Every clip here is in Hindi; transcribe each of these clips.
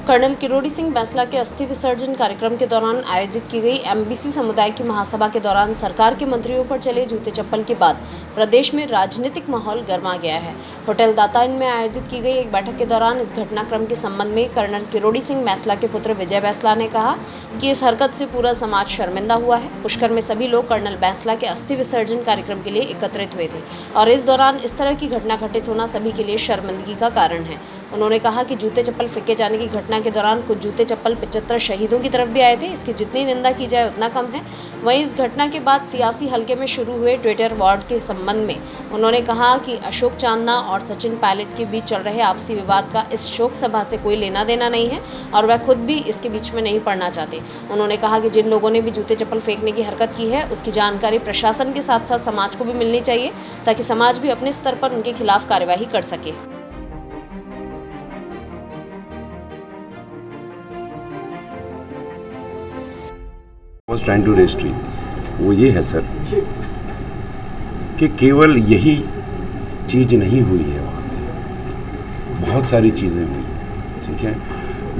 कर्नल किरोड़ी सिंह बैंसला के अस्थि विसर्जन कार्यक्रम के दौरान आयोजित की गई एमबीसी समुदाय की महासभा के दौरान सरकार के मंत्रियों पर चले जूते चप्पल के बाद प्रदेश में राजनीतिक माहौल गर्मा गया है। होटल दाता इन में आयोजित की गई एक बैठक के दौरान इस घटनाक्रम के संबंध में कर्नल किरोड़ी सिंह बैंसला के पुत्र विजय बैंसला ने कहा कि इस हरकत से पूरा समाज शर्मिंदा हुआ है। पुष्कर में सभी लोग कर्नल बैंसला के अस्थि विसर्जन कार्यक्रम के लिए एकत्रित हुए थे और इस दौरान इस तरह की घटना घटित होना सभी के लिए शर्मिंदगी का कारण है। उन्होंने कहा कि जूते चप्पल फेंके जाने की घटना के दौरान कुछ जूते चप्पल 75 शहीदों की तरफ भी आए थे। इसकी जितनी निंदा की जाए उतना कम है। वहीं इस घटना के बाद सियासी हलके में शुरू हुए ट्विटर वॉर के संबंध में उन्होंने कहा कि अशोक चांदना और सचिन पायलट के बीच चल रहे आपसी विवाद का इस शोक सभा से कोई लेना देना नहीं है और वह खुद भी इसके बीच में नहीं पड़ना चाहते। उन्होंने कहा कि जिन लोगों ने भी जूते चप्पल फेंकने की हरकत की है उसकी जानकारी प्रशासन के साथ साथ समाज को भी मिलनी चाहिए ताकि समाज भी अपने स्तर पर उनके खिलाफ कार्यवाही कर सके। was trying to raise tree वो ये है सर कि केवल यही चीज़ नहीं हुई है, वहाँ पे बहुत सारी चीज़ें हुई हैं, ठीक है।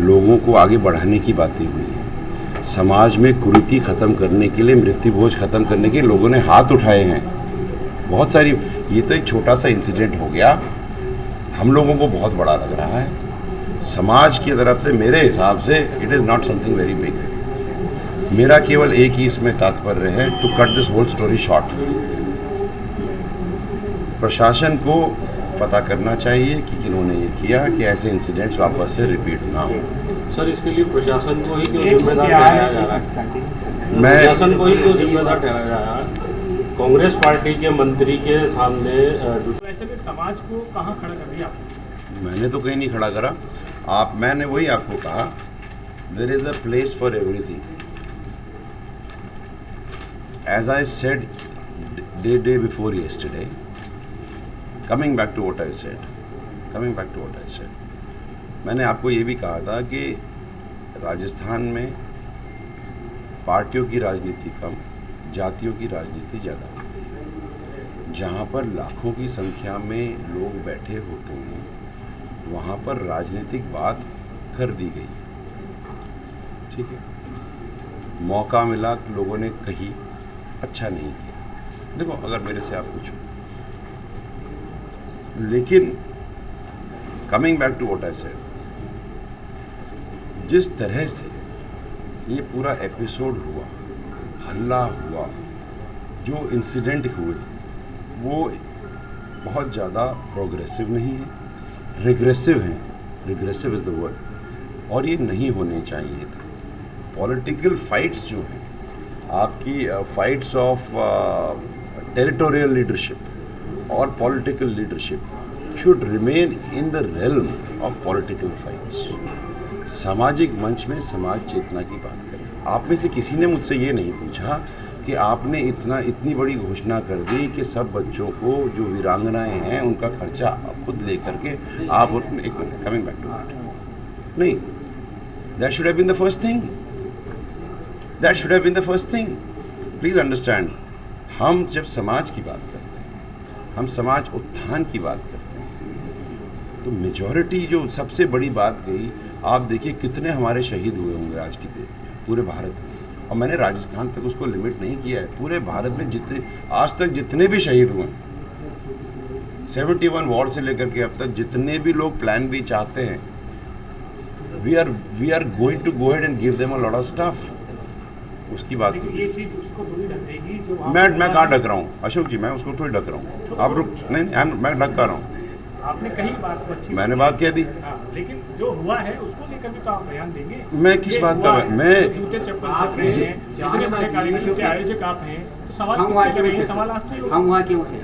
लोगों को आगे बढ़ाने की बातें हुई हैं, समाज में कुरीति ख़त्म करने के लिए, मृत्यु भोज ख़त्म करने के लिए लोगों ने हाथ उठाए हैं, बहुत सारी। ये तो एक छोटा सा इंसिडेंट हो गया, हम लोगों को बहुत बड़ा लग रहा है। समाज की तरफ से मेरे हिसाब से it is not something very big. मेरा केवल एक ही इसमें तात्पर्य है, to cut this whole story short. प्रशासन को पता करना चाहिए कि किन्होंने ये किया कि ऐसे इंसिडेंट्स वापस से रिपीट ना हो। सर, इसके लिए प्रशासन को ही क्यों जिम्मेदार ठहराया जा रहा है? प्रशासन को ही क्यों जिम्मेदार ठहराया जा रहा है? कांग्रेस पार्टी के मंत्री के सामने ऐसे में समाज को कहाँ खड़ा कर दिया? मैंने तो कहीं नहीं खड़ा करा। मैंने वही आपको कहा, there is a place for everything. As I said day before yesterday, coming back to what I said, मैंने आपको ये भी कहा था कि राजस्थान में पार्टियों की राजनीति कम, जातियों की राजनीति ज़्यादा होती है। जहाँ पर लाखों की संख्या में लोग बैठे होते हैं, वहाँ पर राजनीतिक बात कर दी गई, ठीक है। मौका मिला तो लोगों ने कही, अच्छा नहीं किया। देखो, अगर मेरे से आप पूछो, लेकिन coming back to what I said, जिस तरह से ये पूरा एपिसोड हुआ, हल्ला हुआ, जो इंसिडेंट हुए, वो बहुत ज़्यादा प्रोग्रेसिव नहीं है, रिग्रेसिव हैं। रिग्रेसिव इज़ द वर्ड, और ये नहीं होने चाहिए था। पॉलिटिकल फाइट्स जो हैं, आपकी फाइट्स ऑफ टेरिटोरियल लीडरशिप और political leadership should remain in the realm of political fights. सामाजिक मंच में समाज चेतना की बात करें। आप में से किसी ने मुझसे ये नहीं पूछा कि आपने इतनी बड़ी घोषणा कर दी कि सब बच्चों को, जो वीरांगनाएं हैं, उनका खर्चा खुद लेकर के आप एक minute, coming back to that, नहीं, that should have been the first thing. That should have been the first thing. Please understand, हम जब समाज की बात करते हैं, हम समाज उत्थान की बात करते हैं, तो मेजॉरिटी जो सबसे बड़ी बात कही, आप देखिए कितने हमारे शहीद हुए होंगे आज की डेट में पूरे भारत में। और मैंने राजस्थान तक उसको लिमिट नहीं किया है, पूरे भारत में जितने आज तक जितने भी शहीद हुए, 71 वॉर से लेकर के अब तक जितने भी लोग प्लान भी चाहते हैं, we are going to go ahead and give them a lot of stuff। उसकी बात ये चीज उसको थोड़ी ढक देगी जो मैं कहाँ ढक रहा हूँ अशोक जी, मैं उसको थोड़ी ढक रहा हूँ। आप रुक, नहीं मैं ढक कर रहा हूँ। आपने कही बात को अच्छी, मैंने बात कह दी। लेकिन जो हुआ है उसको लेकर भी तो आप बयान देंगे। मैं किस बात का, मैं जूते चप्पल छप रहे हैं, जितने बड़े कार्यक्रम के आयोजक आप हैं, तो सवाल किससे करेंगे? सवाल आपसे होगा। हम वहाँ क्यों थे?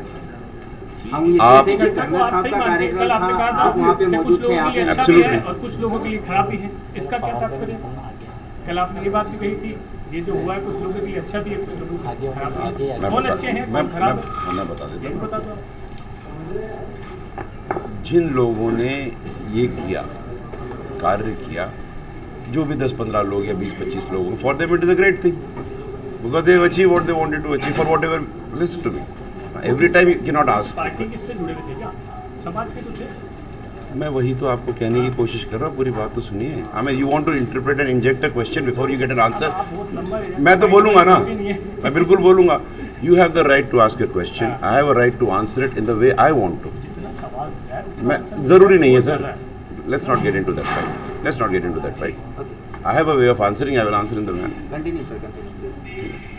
हम ये धरना साहब का कार्यक्रम था, आप वहाँ पे मौजूद थे। आप एब्सोल्युटली, और कुछ लोगों के लिए खराब भी है, इसका क्या तात्पर्य? कल आपने ये बात भी कही थी, ये जो हुआ है कुछ लोगों के लिए अच्छा भी है, कुछ लोगों के लिए खराब भी है। कौन अच्छे हैं, कौन खराब है? मैं बता देता हूँ। बता दो। जिन लोगों ने ये किया, कार्य किया, जो भी 10-15 लोग या 20-25 लोग, for them it is a great thing, because they achieve what they wanted to achieve for whatever. Listen to me, every time you can not ask. Party किससे जुड़े हुए थे? क्या समाज के तो थे? मैं वही तो आपको कहने की कोशिश कर रहा हूँ, पूरी बात तो सुनिए। I mean you want to interpret and inject a question before you get an answer. मैं तो बोलूँगा ना, मैं बिल्कुल बोलूँगा। You have the right to ask a question, I have a right to answer it in the way I want to. मैं ज़रूरी नहीं है sir, let's not get into that fight, let's not get into that fight. I have a way of answering, I will answer in the man. Continue sir, continue.